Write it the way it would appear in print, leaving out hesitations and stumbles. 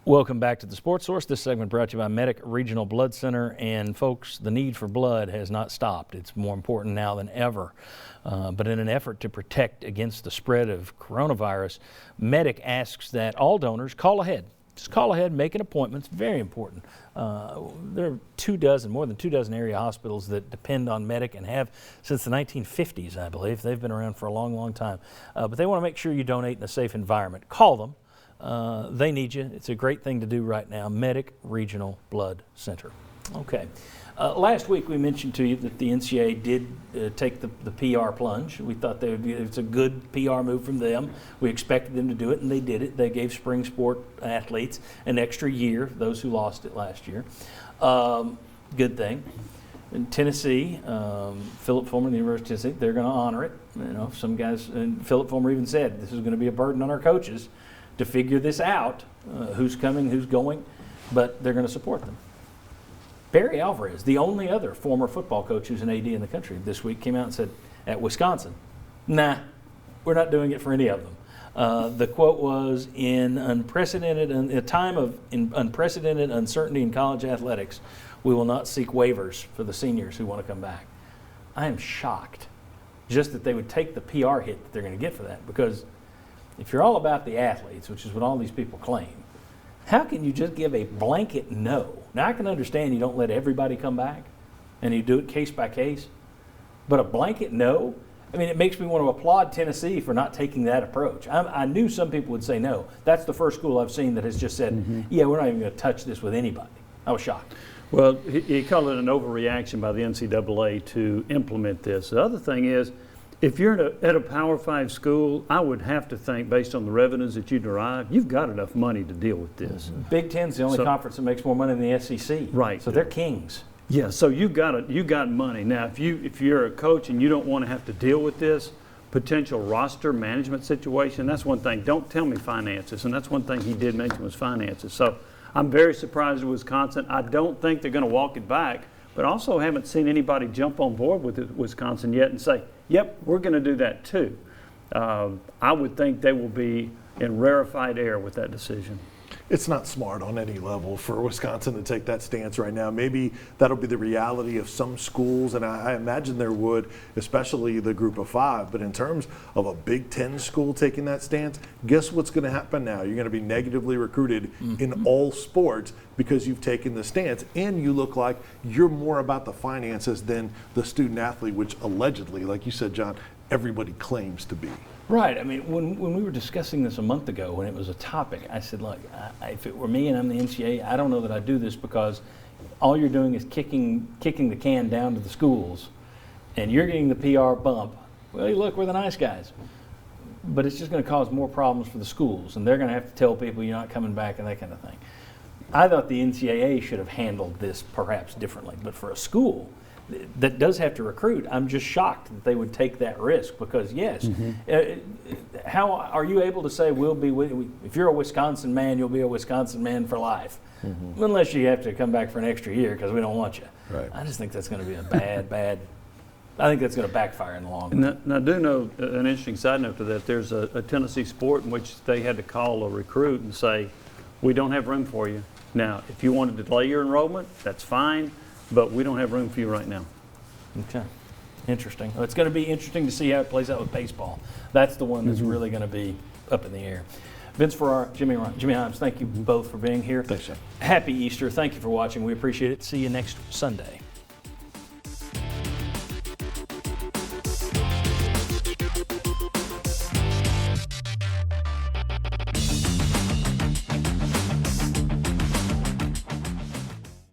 Welcome back to the Sports Source. This segment brought to you by Medic Regional Blood Center. And folks, the need for blood has not stopped. It's more important now than ever. But in an effort to protect against the spread of coronavirus, Medic asks that all donors call ahead. Just call ahead, make an appointment. It's very important. There are more than 24 area hospitals that depend on Medic and have since the 1950s, I believe. They've been around for a long, long time. But they want to make sure you donate in a safe environment. Call them. They need you. It's a great thing to do right now. Medic Regional Blood Center. Okay. Last week we mentioned to you that the NCAA did take the PR plunge. We thought it's a good PR move from them. We expected them to do it, and they did it. They gave spring sport athletes an extra year, those who lost it last year. Good thing. In Tennessee, Philip Fulmer, the University of Tennessee, they're going to honor it. You know, some guys, and Philip Fulmer even said, this is going to be a burden on our coaches to figure this out, who's coming, who's going, but they're going to support them. Barry Alvarez, the only other former football coach who's an AD in the country, this week came out and said, at Wisconsin, nah, we're not doing it for any of them. The quote was, in a time of unprecedented uncertainty in college athletics, we will not seek waivers for the seniors who want to come back. I am shocked just that they would take the PR hit that they're going to get for that, because if you're all about the athletes, which is what all these people claim, how can you just give a blanket no? Now, I can understand you don't let everybody come back and you do it case by case, but a blanket no? I mean, it makes me want to applaud Tennessee for not taking that approach. I knew some people would say no. That's the first school I've seen that has just said, yeah, we're not even going to touch this with anybody. I was shocked. Well, he called it an overreaction by the NCAA to implement this. The other thing is, if you're at a Power 5 school, I would have to think, based on the revenues that you derive, you've got enough money to deal with this. Big Ten's the only conference that makes more money than the SEC. Right. So they're kings. Yeah, so you got money. Now, if you're a coach and you don't want to have to deal with this potential roster management situation, that's one thing. Don't tell me finances, and that's one thing he did mention was finances. So I'm very surprised at Wisconsin. I don't think they're going to walk it back, but also haven't seen anybody jump on board with Wisconsin yet and say, yep, we're going to do that too. I would think they will be in rarefied air with that decision. It's not smart on any level for Wisconsin to take that stance right now. Maybe that'll be the reality of some schools, and I imagine there would, especially the group of 5. But in terms of a Big Ten school taking that stance, guess what's going to happen now? You're going to be negatively recruited in all sports because you've taken the stance, and you look like you're more about the finances than the student athlete, which allegedly, like you said, John, everybody claims to be. Right. I mean, when we were discussing this a month ago, when it was a topic, I said, look, if it were me and I'm the NCAA, I don't know that I'd do this, because all you're doing is kicking the can down to the schools, and you're getting the PR bump. Well, look, we're the nice guys. But it's just going to cause more problems for the schools, and they're going to have to tell people you're not coming back and that kind of thing. I thought the NCAA should have handled this perhaps differently, but for a school that does have to recruit, I'm just shocked that they would take that risk, because yes, how are you able to say if you're a Wisconsin man, you'll be a Wisconsin man for life, unless you have to come back for an extra year because we don't want you. Right. I just think that's going to be a bad. I think that's going to backfire in the long run. Now, I do know an interesting side note to that. There's a Tennessee sport in which they had to call a recruit and say, we don't have room for you. Now, if you want to delay your enrollment, that's fine, but we don't have room for you right now. Okay. Interesting. Well, it's going to be interesting to see how it plays out with baseball. That's the one that's really going to be up in the air. Vince Ferrara, Jimmy Hyams, thank you both for being here. Thanks, John. Happy Easter. Thank you for watching. We appreciate it. See you next Sunday.